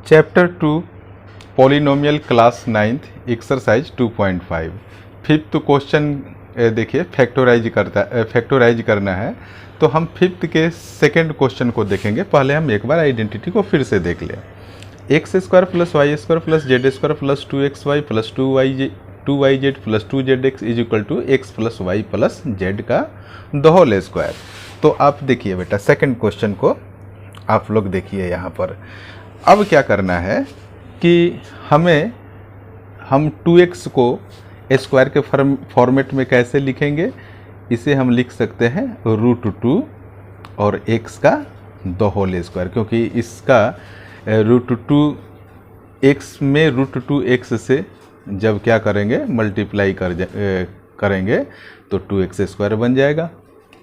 Chapter 2 polynomial class 9th exercise 2.5 fifth question देखिए factorise करना है। तो हम फिफ्थ के सेकंड क्वेश्चन को देखेंगे। पहले हम एक बार आइडेंटिटी को फिर से देख लें। X square plus y square plus z square plus 2xy plus 2yz plus 2zx is equal to x plus y plus z का द होल स्क्वायर। तो आप देखिए बेटा सेकंड क्वेश्चन को आप लोग देखिए यहाँ पर। अब क्या करना है कि हम 2x को स्क्वायर के फॉर्मेट में कैसे लिखेंगे। इसे हम लिख सकते हैं √2 और x का द होल स्क्वायर, क्योंकि इसका √2 x में √2x से जब क्या करेंगे मल्टीप्लाई करेंगे तो 2x स्क्वायर बन जाएगा।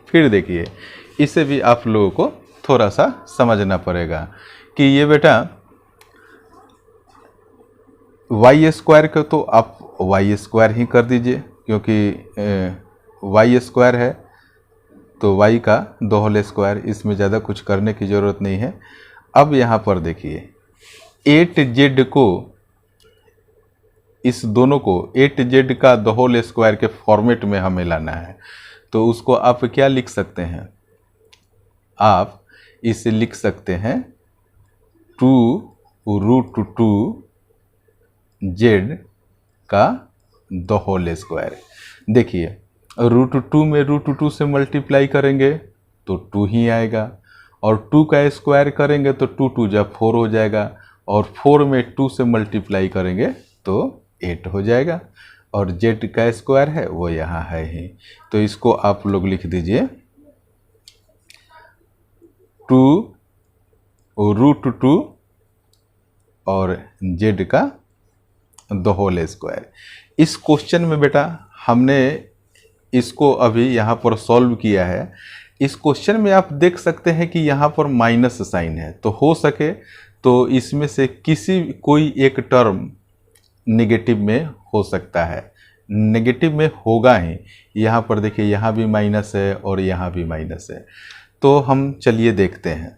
फिर देखिए इसे भी आप लोगों को थोड़ा सा समझना पड़ेगा कि ये बेटा वाई स्क्वायर को तो आप वाई स्क्वायर ही कर दीजिए, क्योंकि वाई स्क्वायर है तो वाई का द होल स्क्वायर, इसमें ज़्यादा कुछ करने की ज़रूरत नहीं है। अब यहाँ पर देखिए 8z को, इस दोनों को 8z का द होल स्क्वायर के फॉर्मेट में हमें लाना है। तो उसको आप क्या लिख सकते हैं, आप इसे लिख सकते हैं 2√2 z का द होल स्क्वायर। देखिए √2 में √2 से मल्टीप्लाई करेंगे तो 2 ही आएगा, और 2 का स्क्वायर करेंगे तो 2 2 जब 4 हो जाएगा, और 4 में 2 से मल्टीप्लाई करेंगे तो 8 हो जाएगा, और z का स्क्वायर है वो यहाँ है ही। तो इसको आप लोग लिख दीजिए 2√2 और z का द होल स्क्वायर। इस क्वेश्चन में बेटा हमने इसको अभी यहाँ पर सॉल्व किया है। इस क्वेश्चन में आप देख सकते हैं कि यहाँ पर माइनस साइन है, तो हो सके तो इसमें से कोई एक टर्म नेगेटिव में हो सकता है, नेगेटिव में होगा ही। यहाँ पर देखिए यहाँ भी माइनस है और यहाँ भी माइनस है। तो हम चलिए देखते हैं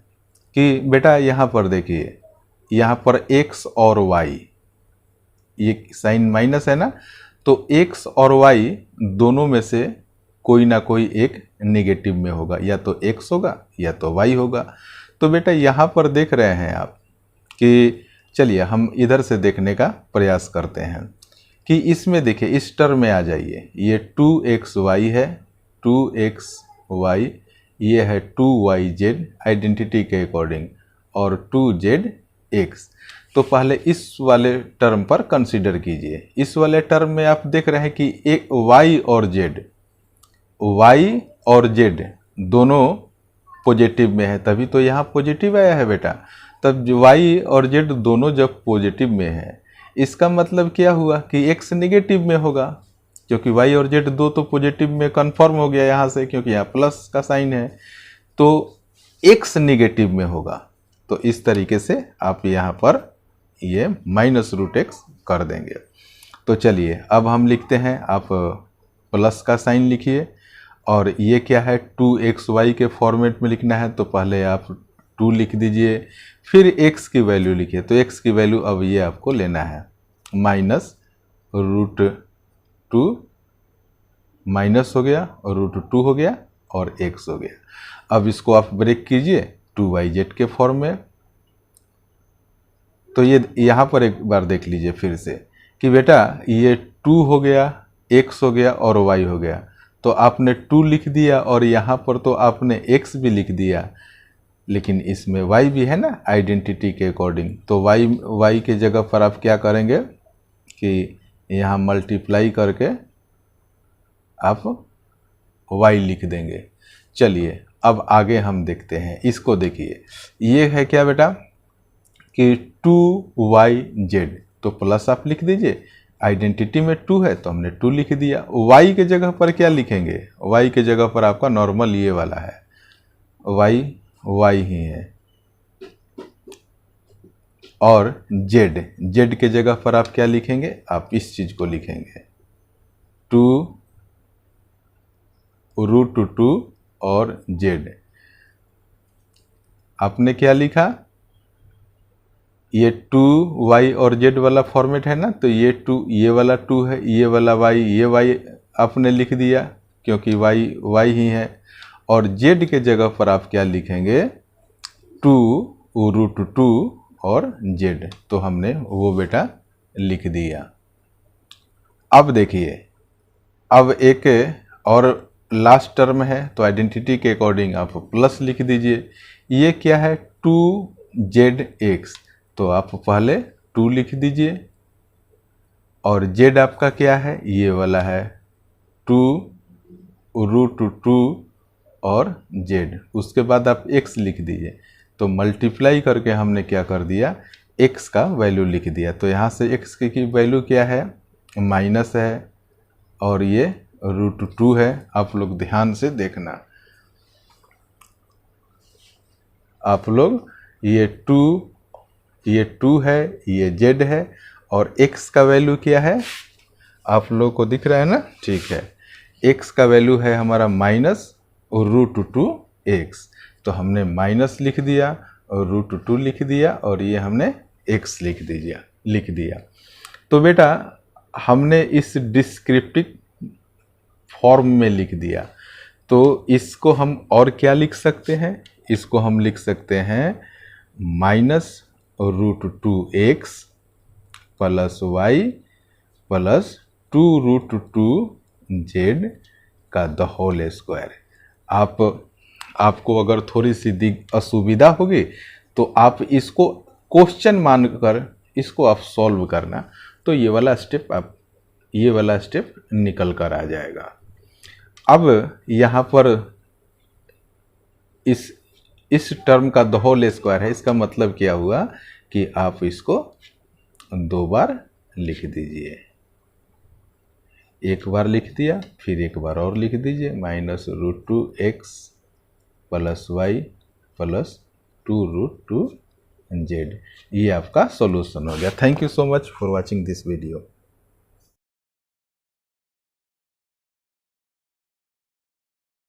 कि बेटा यहाँ पर देखिए यहाँ पर x और y, ये साइन माइनस है ना, तो x और y दोनों में से कोई ना कोई एक नेगेटिव में होगा, या तो x होगा या तो y होगा। तो बेटा यहाँ पर देख रहे हैं आप कि चलिए हम इधर से देखने का प्रयास करते हैं कि इसमें देखिए इस टर्म में आ जाइए। ये 2xy है, 2xy, ये है 2yz आइडेंटिटी के अकॉर्डिंग, और 2zx। तो पहले इस वाले टर्म पर कंसीडर कीजिए। इस वाले टर्म में आप देख रहे हैं कि एक y और z दोनों पॉजिटिव में है, तभी तो यहाँ पॉजिटिव आया है बेटा। तब y और z दोनों जब पॉजिटिव में है, इसका मतलब क्या हुआ कि x नेगेटिव में होगा, क्योंकि y और z दो तो पॉजिटिव में कन्फर्म हो गया यहाँ से, क्योंकि यहाँ प्लस का साइन है, तो x नेगेटिव में होगा। तो इस तरीके से आप यहाँ पर ये -√x कर देंगे। तो चलिए अब हम लिखते हैं, आप प्लस का साइन लिखिए, और ये क्या है 2xy के फॉर्मेट में लिखना है, तो पहले आप 2 लिख दीजिए, फिर x की वैल्यू लिखिए। तो x की वैल्यू अब ये आपको लेना है -√2 माइनस हो गया, √2 हो गया और x हो गया। अब इसको आप ब्रेक कीजिए 2yz के फॉर्म में। तो ये यहाँ पर एक बार देख लीजिए फिर से कि बेटा ये 2 हो गया, x हो गया और y हो गया। तो आपने 2 लिख दिया, और यहाँ पर तो आपने x भी लिख दिया, लेकिन इसमें y भी है ना आइडेंटिटी के अकॉर्डिंग। तो y के जगह पर आप क्या करेंगे कि यहाँ मल्टीप्लाई करके आप y लिख देंगे। चलिए अब आगे हम देखते हैं। इसको देखिए, ये है क्या बेटा कि 2yz, तो प्लस आप लिख दीजिए, आइडेंटिटी में 2 है तो हमने 2 लिख दिया। y के जगह पर क्या लिखेंगे, y के जगह पर आपका नॉर्मल ये वाला है, y ही है, और z के जगह पर आप क्या लिखेंगे, आप इस चीज को लिखेंगे 2√2 और z। आपने क्या लिखा ये 2y और z वाला फॉर्मेट है ना, तो ये 2 ये वाला 2 है, ये वाला y ये y आपने लिख दिया क्योंकि y ही है, और z के जगह पर आप क्या लिखेंगे 2√2 और z, तो हमने वो बेटा लिख दिया। अब देखिए, अब एक और लास्ट टर्म है, तो आइडेंटिटी के अकॉर्डिंग आप प्लस लिख दीजिए। ये क्या है 2zx, तो आप पहले 2 लिख दीजिए, और z आपका क्या है ये वाला है 2√2 और z, उसके बाद आप x लिख दीजिए। तो मल्टीप्लाई करके हमने क्या कर दिया x का वैल्यू लिख दिया। तो यहाँ से x की वैल्यू क्या है माइनस है, और ये √2 है। आप लोग ध्यान से देखना, आप लोग ये 2 है, ये z है, और x का वैल्यू क्या है आप लोग को दिख रहा है ना, ठीक है। x का वैल्यू है हमारा माइनस √2x, तो हमने माइनस लिख दिया और √2 लिख दिया, और ये हमने x लिख दिया। तो बेटा हमने इस डिस्क्रिप्टिव फॉर्म में लिख दिया। तो इसको हम और क्या लिख सकते हैं, इसको हम लिख सकते हैं -√2x plus y plus 2√2z का द होल स्क्वायर। आपको अगर थोड़ी सी असुविधा होगी तो आप इसको क्वेश्चन मानकर इसको आप सॉल्व करना, तो ये वाला स्टेप निकल कर आ जाएगा। अब यहाँ पर इस टर्म का द होल स्क्वायर है, इसका मतलब क्या हुआ कि आप इसको 2 बार लिख दीजिए। एक बार लिख दिया, फिर एक बार और लिख दीजिए -√2x plus y plus 2√2z। ये आपका सॉल्यूशन हो गया। Thank you so much for watching this video.